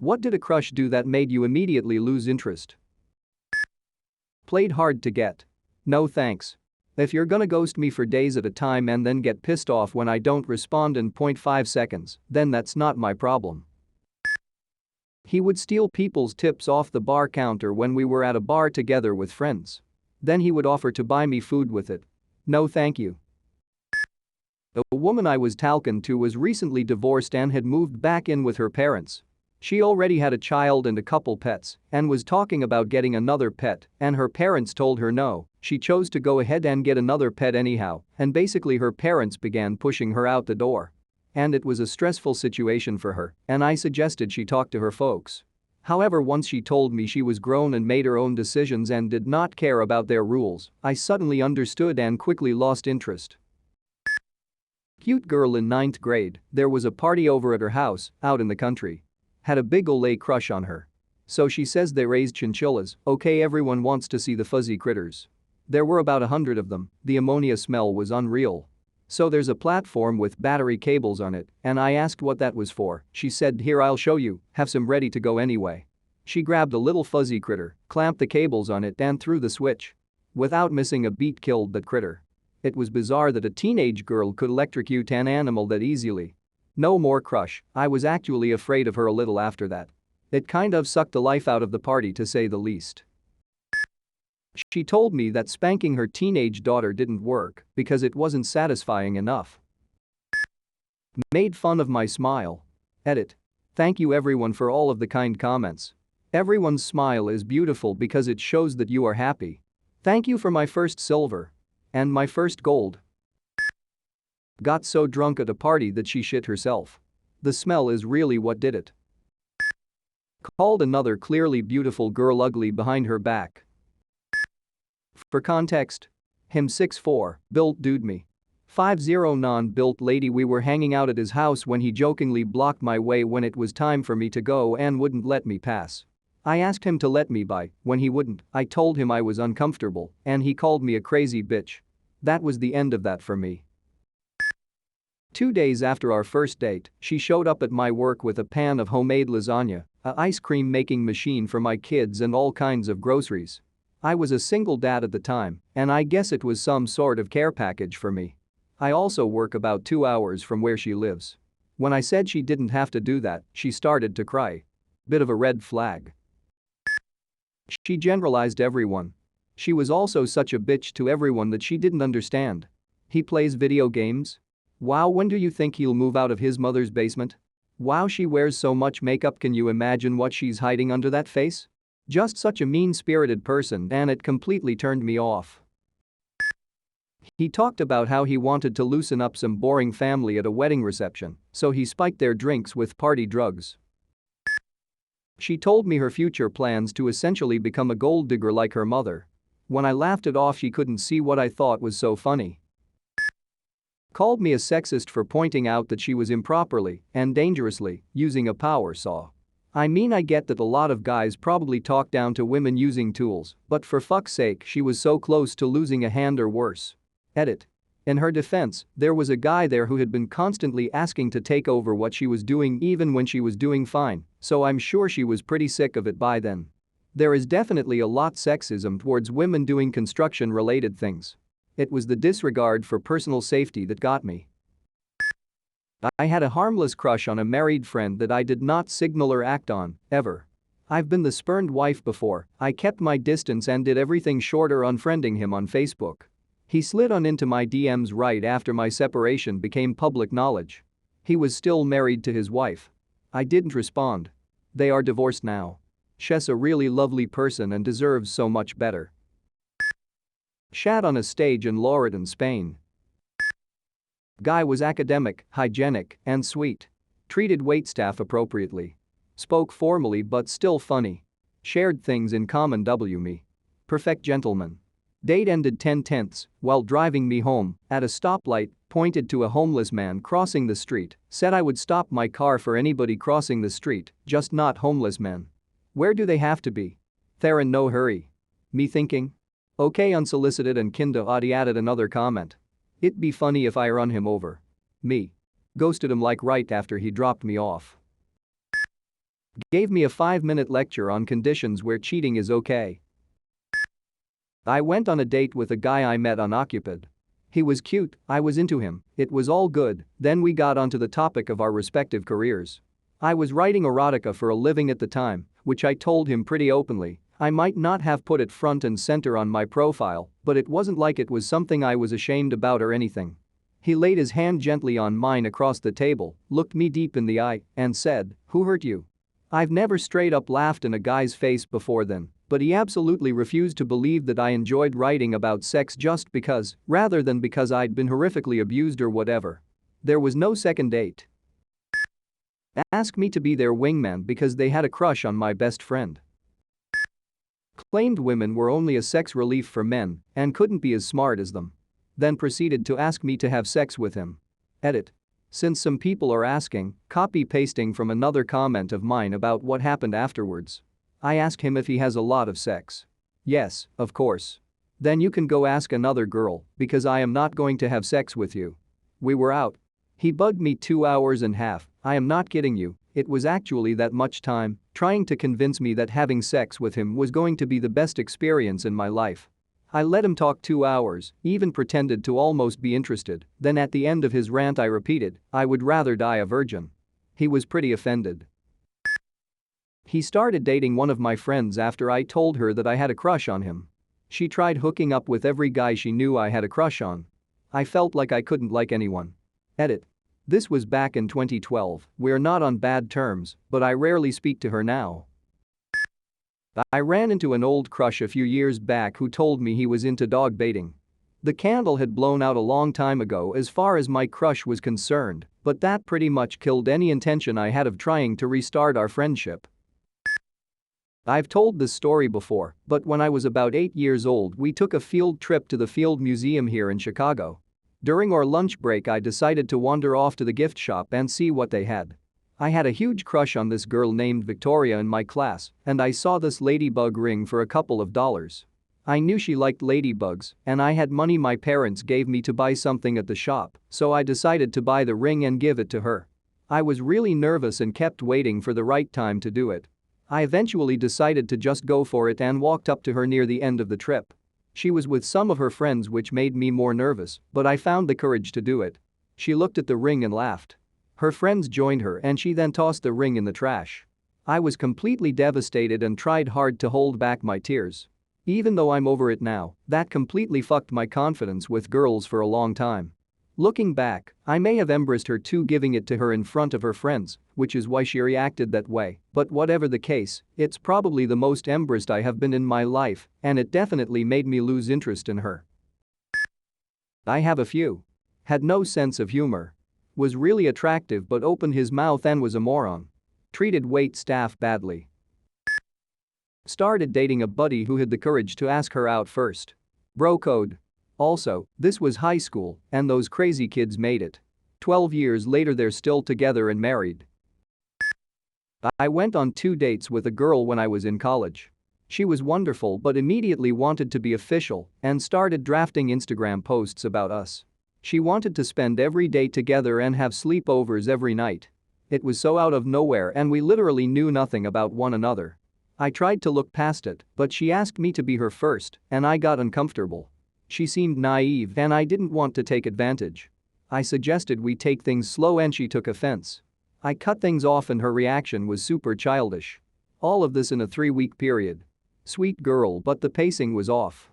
What did a crush do that made you immediately lose interest? Played hard to get. No thanks. If you're gonna ghost me for days at a time and then get pissed off when I don't respond in 0.5 seconds, then that's not my problem. He would steal people's tips off the bar counter when we were at a bar together with friends. Then he would offer to buy me food with it. No thank you. A woman I was talking to was recently divorced and had moved back in with her parents. She already had a child and a couple pets and was talking about getting another pet, and her parents told her no. She chose to go ahead and get another pet anyhow, and basically her parents began pushing her out the door. And it was a stressful situation for her, and I suggested she talk to her folks. However, once she told me she was grown and made her own decisions and did not care about their rules, I suddenly understood and quickly lost interest. Cute girl in 9th grade, there was a party over at her house, out in the country. Had a big olay crush on her. So she says they raised chinchillas, okay, everyone wants to see the fuzzy critters. There were about 100 of them, the ammonia smell was unreal. So there's a platform with battery cables on it, and I asked what that was for. She said, here, I'll show you, have some ready to go anyway. She grabbed a little fuzzy critter, clamped the cables on it and threw the switch. Without missing a beat, killed that critter. It was bizarre that a teenage girl could electrocute an animal that easily. No more crush, I was actually afraid of her a little after that. It kind of sucked the life out of the party, to say the least. She told me that spanking her teenage daughter didn't work because it wasn't satisfying enough. Made fun of my smile. Edit. Thank you everyone for all of the kind comments. Everyone's smile is beautiful because it shows that you are happy. Thank you for my first silver. And my first gold. Got so drunk at a party that she shit herself. The smell is really what did it. Called another clearly beautiful girl ugly behind her back. For context. Him 6'4", built dude, me 5'0", non-built lady. We were hanging out at his house when he jokingly blocked my way when it was time for me to go and wouldn't let me pass. I asked him to let me by. When he wouldn't, I told him I was uncomfortable and he called me a crazy bitch. That was the end of that for me. 2 days after our first date, she showed up at my work with a pan of homemade lasagna, a ice cream making machine for my kids and all kinds of groceries. I was a single dad at the time, and I guess it was some sort of care package for me. I also work about 2 hours from where she lives. When I said she didn't have to do that, she started to cry. Bit of a red flag. She generalized everyone. She was also such a bitch to everyone that she didn't understand. He plays video games? Wow, when do you think he'll move out of his mother's basement? Wow, she wears so much makeup, can you imagine what she's hiding under that face? Just such a mean-spirited person, and it completely turned me off. He talked about how he wanted to loosen up some boring family at a wedding reception, so he spiked their drinks with party drugs. She told me her future plans to essentially become a gold digger like her mother. When I laughed it off, she couldn't see what I thought was so funny. Called me a sexist for pointing out that she was improperly and dangerously using a power saw. I mean, I get that a lot of guys probably talk down to women using tools, but for fuck's sake, she was so close to losing a hand or worse. Edit. In her defense, there was a guy there who had been constantly asking to take over what she was doing even when she was doing fine, so I'm sure she was pretty sick of it by then. There is definitely a lot sexism towards women doing construction-related things. It was the disregard for personal safety that got me. I had a harmless crush on a married friend that I did not signal or act on, ever. I've been the spurned wife before. I kept my distance and did everything short of unfriending him on Facebook. He slid on into my DMs right after my separation became public knowledge. He was still married to his wife. I didn't respond. They are divorced now. She's a really lovely person and deserves so much better. Shat on a stage in Loredan, Spain. Guy was academic, hygienic, and sweet. Treated waitstaff appropriately. Spoke formally but still funny. Shared things in common. Me. Perfect gentleman. Date ended 10/10 while driving me home at a stoplight, pointed to a homeless man crossing the street, said I would stop my car for anybody crossing the street, just not homeless men. Where do they have to be? They're in no hurry. Me thinking? Okay, unsolicited, and kinda oddly added another comment. It'd be funny if I run him over. Me. Ghosted him like right after he dropped me off. Gave me a 5-minute lecture on conditions where cheating is okay. I went on a date with a guy I met on Occupid. He was cute, I was into him, it was all good, then we got onto the topic of our respective careers. I was writing erotica for a living at the time, which I told him pretty openly. I might not have put it front and center on my profile, but it wasn't like it was something I was ashamed about or anything. He laid his hand gently on mine across the table, looked me deep in the eye, and said, "Who hurt you?" I've never straight up laughed in a guy's face before then, but he absolutely refused to believe that I enjoyed writing about sex just because, rather than because I'd been horrifically abused or whatever. There was no second date. Asked me to be their wingman because they had a crush on my best friend. Claimed women were only a sex relief for men and couldn't be as smart as them. Then proceeded to ask me to have sex with him. Edit. Since some people are asking, copy-pasting from another comment of mine about what happened afterwards. I ask him if he has a lot of sex. Yes, of course. Then you can go ask another girl, because I am not going to have sex with you. We were out. He bugged me 2 hours and a half, I am not kidding you, it was actually that much time, trying to convince me that having sex with him was going to be the best experience in my life. I let him talk 2 hours, even pretended to almost be interested, then at the end of his rant I repeated, I would rather die a virgin. He was pretty offended. He started dating one of my friends after I told her that I had a crush on him. She tried hooking up with every guy she knew I had a crush on. I felt like I couldn't like anyone. Edit. This was back in 2012, we're not on bad terms, but I rarely speak to her now. I ran into an old crush a few years back who told me he was into dog baiting. The candle had blown out a long time ago as far as my crush was concerned, but that pretty much killed any intention I had of trying to restart our friendship. I've told this story before, but when I was about 8 years old we took a field trip to the Field Museum here in Chicago. During our lunch break I decided to wander off to the gift shop and see what they had. I had a huge crush on this girl named Victoria in my class, and I saw this ladybug ring for a couple of dollars. I knew she liked ladybugs, and I had money my parents gave me to buy something at the shop, so I decided to buy the ring and give it to her. I was really nervous and kept waiting for the right time to do it. I eventually decided to just go for it and walked up to her near the end of the trip. She was with some of her friends, which made me more nervous, but I found the courage to do it. She looked at the ring and laughed. Her friends joined her and she then tossed the ring in the trash. I was completely devastated and tried hard to hold back my tears. Even though I'm over it now, that completely fucked my confidence with girls for a long time. Looking back, I may have embarrassed her too, giving it to her in front of her friends, which is why she reacted that way, but whatever the case, it's probably the most embarrassed I have been in my life, and it definitely made me lose interest in her. I have a few. Had no sense of humor. Was really attractive but opened his mouth and was a moron. Treated wait staff badly. Started dating a buddy who had the courage to ask her out first. Bro code. Also, this was high school, and those crazy kids made it. 12 years later they're still together and married. I went on 2 dates with a girl when I was in college. She was wonderful but immediately wanted to be official and started drafting Instagram posts about us. She wanted to spend every day together and have sleepovers every night. It was so out of nowhere and we literally knew nothing about one another. I tried to look past it, but she asked me to be her first, and I got uncomfortable. She seemed naive and I didn't want to take advantage. I suggested we take things slow and she took offense. I cut things off and her reaction was super childish. All of this in a 3-week period. Sweet girl, but the pacing was off.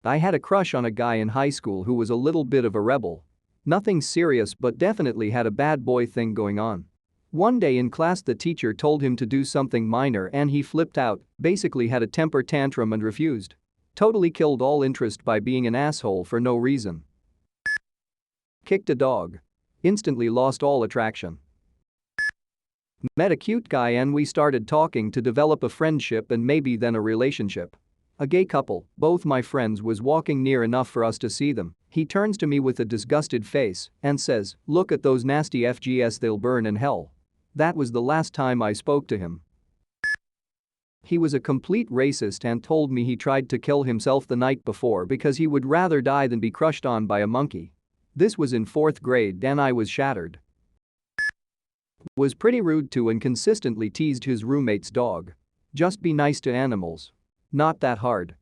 I had a crush on a guy in high school who was a little bit of a rebel. Nothing serious but definitely had a bad boy thing going on. One day in class the teacher told him to do something minor and he flipped out, basically had a temper tantrum and refused. Totally killed all interest by being an asshole for no reason. Kicked a dog. Instantly lost all attraction. Met a cute guy and we started talking to develop a friendship and maybe then a relationship. A gay couple, both my friends was walking near enough for us to see them. He turns to me with a disgusted face and says, "Look at those nasty FGS, they'll burn in hell." That was the last time I spoke to him. He was a complete racist and told me he tried to kill himself the night before because he would rather die than be crushed on by a monkey. This was in 4th grade and I was shattered. Was pretty rude to and consistently teased his roommate's dog. Just be nice to animals. Not that hard.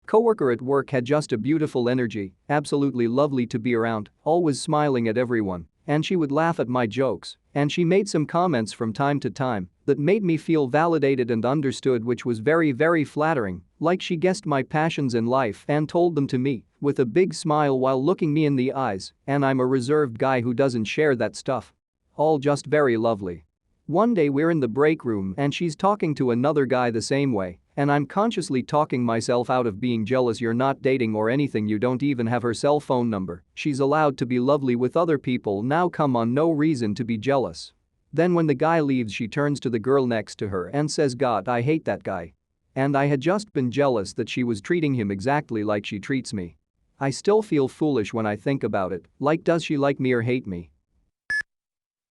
Coworker at work had just a beautiful energy, absolutely lovely to be around, always smiling at everyone, and she would laugh at my jokes, and she made some comments from time to time that made me feel validated and understood, which was very flattering, like she guessed my passions in life and told them to me with a big smile while looking me in the eyes, and I'm a reserved guy who doesn't share that stuff. All just very lovely. One day we're in the break room and she's talking to another guy the same way, and I'm consciously talking myself out of being jealous. You're not dating or anything, you don't even have her cell phone number, she's allowed to be lovely with other people, now come on, no reason to be jealous. Then when the guy leaves she turns to the girl next to her and says, God, I hate that guy. And I had just been jealous that she was treating him exactly like she treats me. I still feel foolish when I think about it, like does she like me or hate me?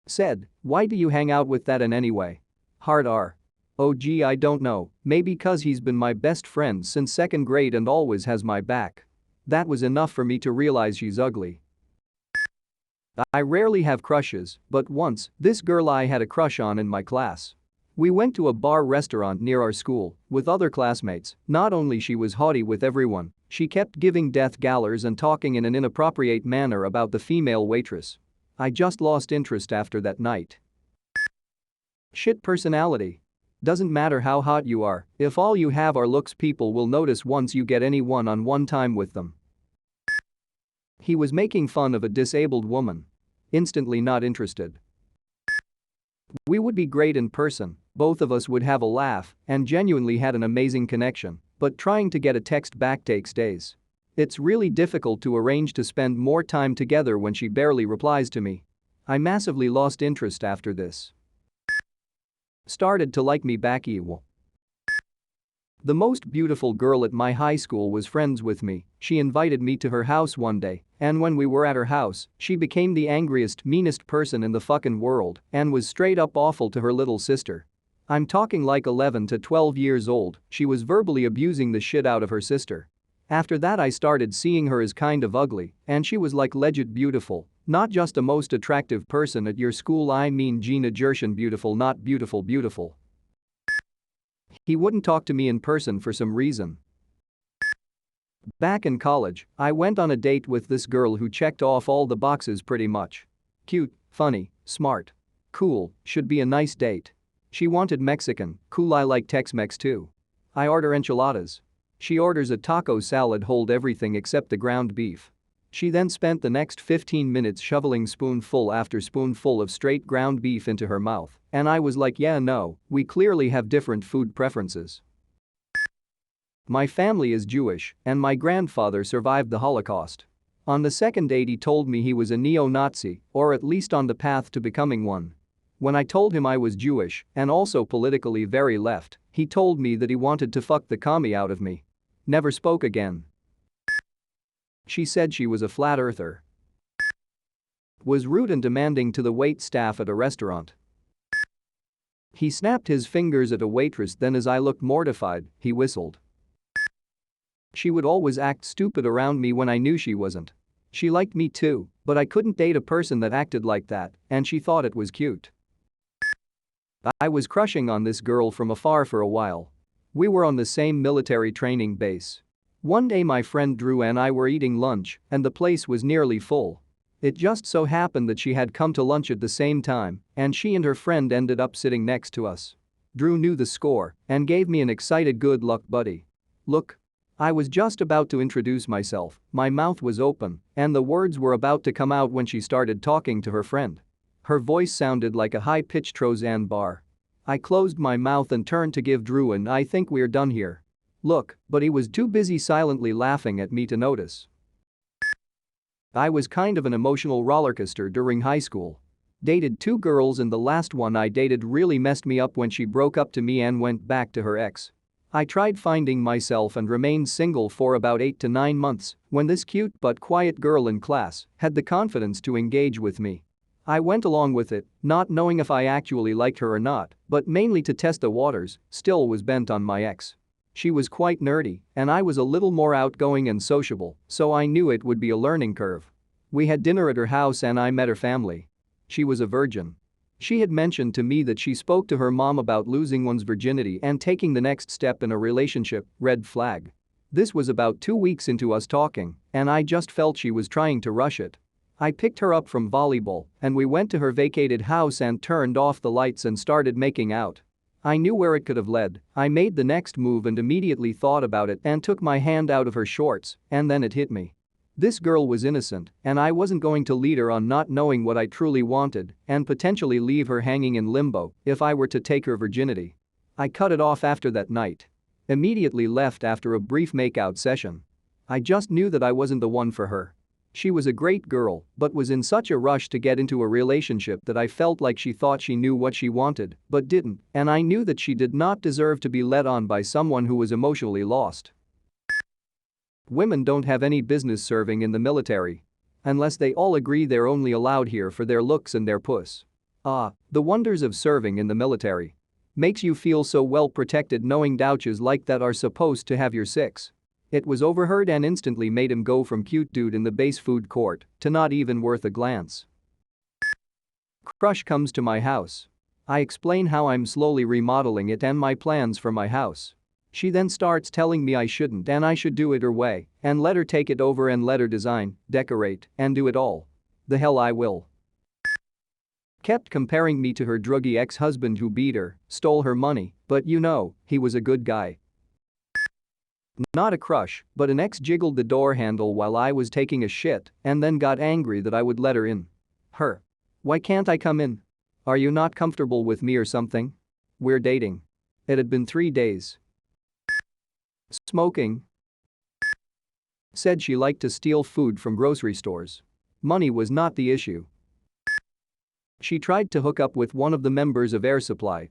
Said, why do you hang out with that in anyway? Hard R. Oh gee, I don't know, maybe cause he's been my best friend since second grade and always has my back. That was enough for me to realize she's ugly. I rarely have crushes, but once, this girl I had a crush on in my class. We went to a bar restaurant near our school with other classmates. Not only she was haughty with everyone, she kept giving death glares and talking in an inappropriate manner about the female waitress. I just lost interest after that night. Shit personality. Doesn't matter how hot you are, if all you have are looks, people will notice once you get any one-on-one time with them. He was making fun of a disabled woman. Instantly not interested. We would be great in person, both of us would have a laugh and genuinely had an amazing connection, but trying to get a text back takes days. It's really difficult to arrange to spend more time together when she barely replies to me. I massively lost interest after this. Started to like me back. The most beautiful girl at my high school was friends with me. She invited me to her house one day, and when we were at her house, she became the angriest, meanest person in the fucking world and was straight up awful to her little sister. I'm talking like 11 to 12 years old, she was verbally abusing the shit out of her sister. After that I started seeing her as kind of ugly, and she was like legit beautiful, not just a most attractive person at your school, I mean Gina Gershon beautiful, not beautiful. He wouldn't talk to me in person for some reason. Back in college, I went on a date with this girl who checked off all the boxes pretty much. Cute, funny, smart. Cool, should be a nice date. She wanted Mexican, cool, I like Tex-Mex too. I order enchiladas. She orders a taco salad, hold everything except the ground beef. She then spent the next 15 minutes shoveling spoonful after spoonful of straight ground beef into her mouth, and I was like, yeah, no, we clearly have different food preferences. My family is Jewish, and my grandfather survived the Holocaust. On the second date he told me he was a neo-Nazi, or at least on the path to becoming one. When I told him I was Jewish and also politically very left, he told me that he wanted to fuck the commie out of me. Never spoke again. She said she was a flat earther. Was rude and demanding to the wait staff at a restaurant. He snapped his fingers at a waitress, then as I looked mortified, he whistled. She would always act stupid around me when I knew she wasn't. She liked me too, but I couldn't date a person that acted like that, and she thought it was cute. I was crushing on this girl from afar for a while. We were on the same military training base. One day my friend Drew and I were eating lunch, and the place was nearly full. It just so happened that she had come to lunch at the same time, and she and her friend ended up sitting next to us. Drew knew the score and gave me an excited good luck buddy. Look. I was just about to introduce myself, my mouth was open, and the words were about to come out when she started talking to her friend. Her voice sounded like a high-pitched Roseanne Barr. I closed my mouth and turned to give Drew an "I think we're done here" look, but he was too busy silently laughing at me to notice. I was kind of an emotional rollercoaster during high school. Dated 2 girls and the last one I dated really messed me up when she broke up to me and went back to her ex. I tried finding myself and remained single for about 8 to 9 months when this cute but quiet girl in class had the confidence to engage with me. I went along with it, not knowing if I actually liked her or not, but mainly to test the waters, still was bent on my ex. She was quite nerdy, and I was a little more outgoing and sociable, so I knew it would be a learning curve. We had dinner at her house and I met her family. she was a virgin. She had mentioned to me that she spoke to her mom about losing one's virginity and taking the next step in a relationship, red flag. This was about 2 weeks into us talking, and I just felt she was trying to rush it. I picked her up from volleyball and we went to her vacated house and turned off the lights and started making out. I knew where it could have led. I made the next move and immediately thought about it and took my hand out of her shorts, and then it hit me. This girl was innocent, and I wasn't going to lead her on not knowing what I truly wanted and potentially leave her hanging in limbo if I were to take her virginity. I cut it off after that night. Immediately left after a brief makeout session. I just knew that I wasn't the one for her. She was a great girl, but was in such a rush to get into a relationship that I felt like she thought she knew what she wanted, but didn't, and I knew that she did not deserve to be led on by someone who was emotionally lost. Women don't have any business serving in the military. Unless they all agree they're only allowed here for their looks and their puss. The wonders of serving in the military. Makes you feel so well protected knowing douches like that are supposed to have your six. It was overheard and instantly made him go from cute dude in the base food court to not even worth a glance. Crush comes to my house. I explain how I'm slowly remodeling it and my plans for my house. She then starts telling me I shouldn't and I should do it her way and let her take it over and let her design, decorate, and do it all. The hell I will. Kept comparing me to her druggy ex-husband who beat her, stole her money, but you know, he was a good guy. Not a crush, but an ex jiggled the door handle while I was taking a shit and then got angry that I would let her in. Her. Why can't I come in? Are you not comfortable with me or something? We're dating. It had been 3 days. Smoking. Said she liked to steal food from grocery stores. Money was not the issue. She tried to hook up with one of the members of Air Supply,